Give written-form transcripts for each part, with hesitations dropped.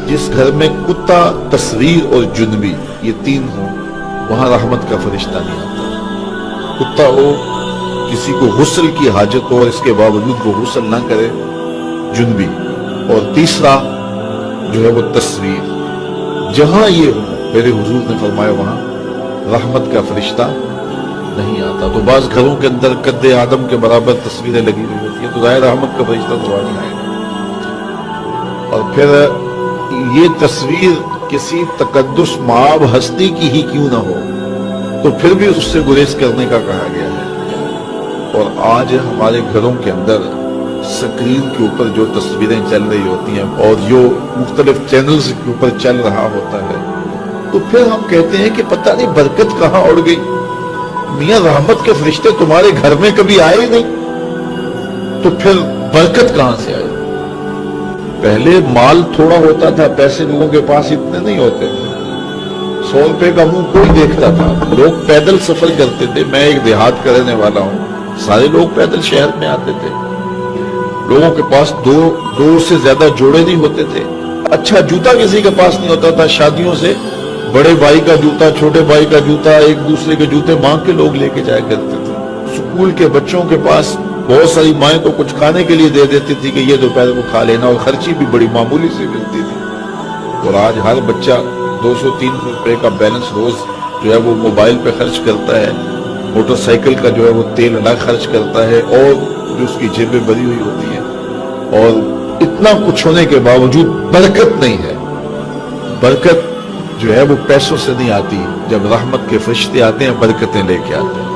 جس گھر میں کتا، تصویر اور جنبی یہ تین ہوں وہاں رحمت کا فرشتہ نہیں آتا۔ کتا ہو، کسی کو غسل کی حاجت ہو اور اس کے باوجود وہ غسل نہ کرے، جنبی، اور تیسرا جو ہے وہ تصویر، جہاں یہ ہو میرے حضور نے فرمایا وہاں رحمت کا فرشتہ نہیں آتا۔ تو بعض گھروں کے اندر قد آدم کے برابر تصویریں لگی ہوئی ہوتی ہیں تو ظاہر رحمت کا فرشتہ تو نہیں آئے گا۔ اور پھر یہ تصویر کسی تقدس مآب ہستی کی ہی کیوں نہ ہو تو پھر بھی اس سے گریز کرنے کا کہا گیا ہے۔ اور آج ہمارے گھروں کے اندر سکرین کے اوپر جو تصویریں چل رہی ہوتی ہیں اور جو مختلف چینلز کے اوپر چل رہا ہوتا ہے تو پھر ہم کہتے ہیں کہ پتہ نہیں برکت کہاں اڑ گئی۔ میاں رحمت کے فرشتے تمہارے گھر میں کبھی آئے نہیں تو پھر برکت کہاں سے آئے؟ پہلے مال تھوڑا ہوتا تھا، پیسے لوگوں کے پاس اتنے نہیں ہوتے تھے، 100 روپے کا منہ کوئی دیکھتا تھا، لوگ پیدل سفر کرتے تھے۔ میں ایک دیہات کا رہنے والا ہوں، سارے لوگ پیدل شہر میں آتے تھے، لوگوں کے پاس دو سے زیادہ جوڑے نہیں ہوتے تھے، اچھا جوتا کسی کے پاس نہیں ہوتا تھا، شادیوں سے بڑے بھائی کا جوتا، چھوٹے بھائی کا جوتا، ایک دوسرے کے جوتے مانگ کے لوگ لے کے جایا کرتے تھے۔ اسکول کے بچوں کے پاس بہت ساری مائیں تو کچھ کھانے کے لیے دے دیتی تھی کہ یہ دوپہر کو کھا لینا، اور خرچی بھی بڑی معمولی سے ملتی تھی۔ اور آج ہر بچہ 200-300 روپے کا بیلنس روز جو ہے وہ موبائل پہ خرچ کرتا ہے، موٹر سائیکل کا جو ہے وہ تیل الگ خرچ کرتا ہے، اور جو اس کی جیبیں بھری ہوئی ہوتی ہیں، اور اتنا کچھ ہونے کے باوجود برکت نہیں ہے۔ برکت جو ہے وہ پیسوں سے نہیں آتی، جب رحمت کے فرشتے آتے ہیں برکتیں لے کے آتے ہیں۔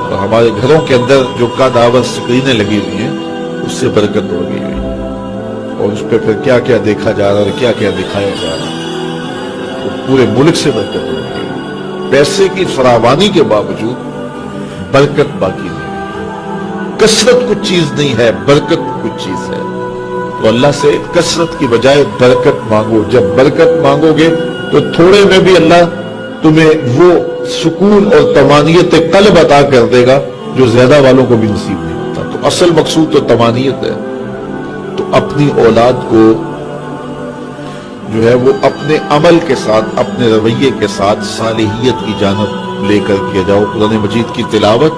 اور ہمارے گھروں کے اندر جو قدآور سکرینیں لگی ہوئی ہیں اس سے برکت ہو گئی ہوئی، اور اس پہ پھر کیا کیا دیکھا جا رہا ہے اور کیا کیا دکھایا جا رہا ہے، تو پورے ملک سے برکت ہو گئی ہوئی۔ پیسے کی فراوانی کے باوجود برکت باقی نہیں، کثرت کچھ چیز نہیں ہے، برکت کچھ چیز ہے۔ تو اللہ سے کثرت کی بجائے برکت مانگو۔ جب برکت مانگو گے تو تھوڑے میں بھی اللہ تمہیں وہ سکون اور طمانینت قلب عطا کر دے گا جو زیادہ والوں کو بھی نصیب نہیں ہوتا۔ تو اصل مقصود تو طمانینت ہے۔ تو اپنی اولاد کو جو ہے وہ اپنے عمل کے ساتھ، اپنے رویے کے ساتھ صالحیت کی جانب لے کر کیا جاؤ۔ قرآن مجید کی تلاوت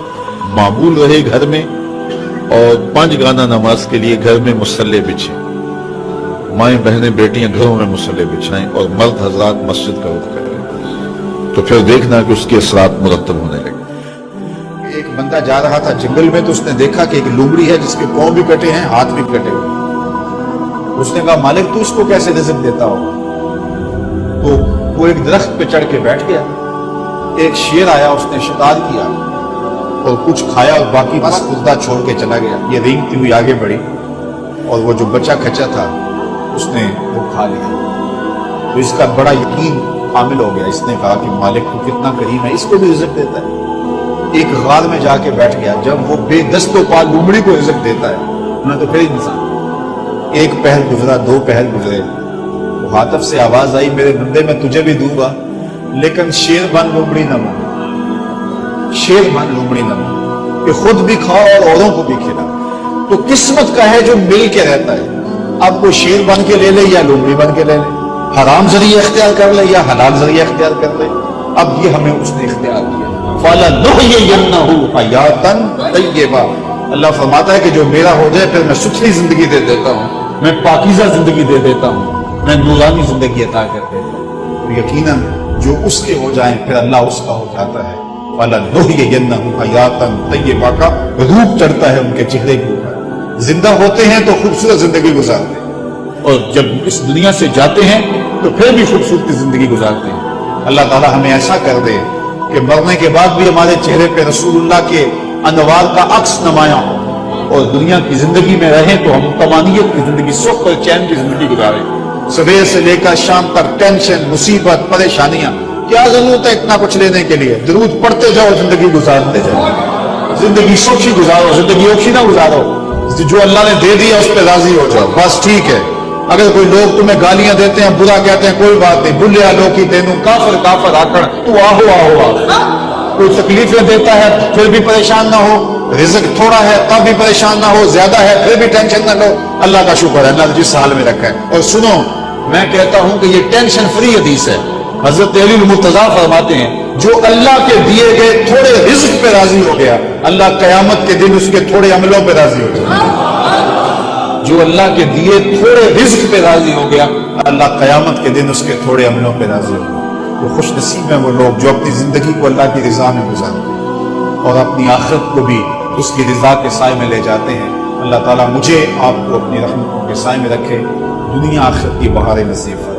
معمول رہے گھر میں، اور 5 گانہ نماز کے لیے گھر میں مصلی بچھیں، مائیں بہنیں بیٹیاں گھروں میں مصلی بچھائیں، اور مرد حضرات مسجد کا رخ کریں، تو پھر دیکھنا کہ اس کے اثرات مرتب ہونے لگے۔ ایک بندہ جا رہا تھا جنگل میں تو اس نے دیکھا کہ ایک لومڑی ہے جس کے پاؤں بھی کٹے ہیں، ہاتھ بھی کٹے ہوئے۔ اس نے کہا مالک تو اس کو کیسے رزق دیتا ہوگا؟ تو وہ ایک درخت پہ چڑھ کے بیٹھ گیا، ایک شیر آیا، اس نے شکار کیا اور کچھ کھایا اور باقی بس خودہ چھوڑ کے چلا گیا۔ یہ رینگتی ہوئی آگے بڑھی اور وہ جو بچہ کھچا تھا اس نے وہ کھا لیا۔ تو اس کا بڑا یقین حامل ہو گیا، اس نے کہا کہ مالک کو کتنا کریم ہے، اس کو بھی رزق دیتا ہے۔ ایک غار میں جا کے بیٹھ گیا، جب وہ بے دست و پا لومڑی کو رزق دیتا ہے نہ تو پھر انسان۔ ایک پہر گزرا، 2 پہر گزرے، وہ عاطف سے آواز آئی میرے بندے میں تجھے بھی دوں گا لیکن شیر بن لومڑی نہ بن، شیر بن لومڑی نہ بن، کہ خود بھی کھاؤ اور اوروں کو بھی کھلا۔ تو قسمت کا ہے جو مل کے رہتا ہے، اب وہ شیر بن کے لے لے یا لومڑی بن کے لے لے، حرام ذریعہ اختیار کر لے یا حلال ذریعہ اختیار کر لے، اب یہ ہمیں اس نے اختیار دیا۔ فَلَنُحْيِيَنَّهُ حَيَاتًا طَيِّبَةً، اللہ فرماتا ہے کہ جو میرا ہو جائے پھر میں ستھری زندگی دے دیتا ہوں، میں پاکیزہ زندگی دے دیتا ہوں، میں نورانی زندگی عطا کر دیتا ہوں۔ تو یقیناً جو اس کے ہو جائیں پھر اللہ اس کا ہو جاتا ہے۔ فَلَنُحْيِيَنَّهُ حَيَاتًا طَيِّبَةً کا روپ چڑھتا ہے ان کے چہرے کے اوپر، زندہ ہوتے ہیں تو خوبصورت زندگی گزارتے ہیں، اور جب اس دنیا سے جاتے ہیں تو پھر بھی خوبصورت زندگی گزارتے ہیں۔ اللہ تعالی ہمیں ایسا کر دے کہ مرنے کے بعد بھی ہمارے چہرے پہ رسول اللہ کے انوار کا عکس نمایاں ہو، اور دنیا کی زندگی میں رہیں تو ہم طمانینت کی زندگی، سکھ اور چین کی زندگی گزاریں۔ صبح سے لے کر شام تک ٹینشن، مصیبت، پریشانیاں، کیا ضرورت ہے اتنا کچھ لینے کے لیے؟ درود پڑھتے جاؤ، زندگی گزارتے جاؤ، زندگی سوچی گزارو، زندگی اوکھی نہ گزارو، جو اللہ نے دے دیا اس پہ راضی ہو جاؤ، بس ٹھیک ہے۔ اگر کوئی لوگ تمہیں گالیاں دیتے ہیں، برا کہتے ہیں، کوئی بات نہیں، بھولیا لوکی تینوں کافر کافر آکڑ تو آہو آہو آہو، کوئی تکلیفیں دیتا ہے پھر بھی پریشان نہ ہو، رزق تھوڑا ہے تب بھی پریشان نہ ہو، زیادہ ہے پھر بھی ٹینشن نہ لو، اللہ کا شکر ہے، اللہ نے جس حال میں رکھا ہے۔ اور سنو، میں کہتا ہوں کہ یہ ٹینشن فری حدیث ہے۔ حضرت علی المرتضیٰ فرماتے ہیں جو اللہ کے دیے گئے تھوڑے رزق پہ راضی ہو گیا، اللہ قیامت کے دن اس کے تھوڑے عملوں پہ راضی ہو گیا۔ جو اللہ کے دیے تھوڑے رزق پہ راضی ہو گیا، اللہ قیامت کے دن اس کے تھوڑے عملوں پہ راضی ہو گیا۔ تو خوش نصیب ہیں وہ لوگ جو اپنی زندگی کو اللہ کی رضا میں گزارتے ہیں اور اپنی آخرت کو بھی اس کی رضا کے سائے میں لے جاتے ہیں۔ اللہ تعالیٰ مجھے آپ کو اپنی رحمتوں کے سائے میں رکھے، دنیا آخرت کی بہاریں نصیب فرمائے۔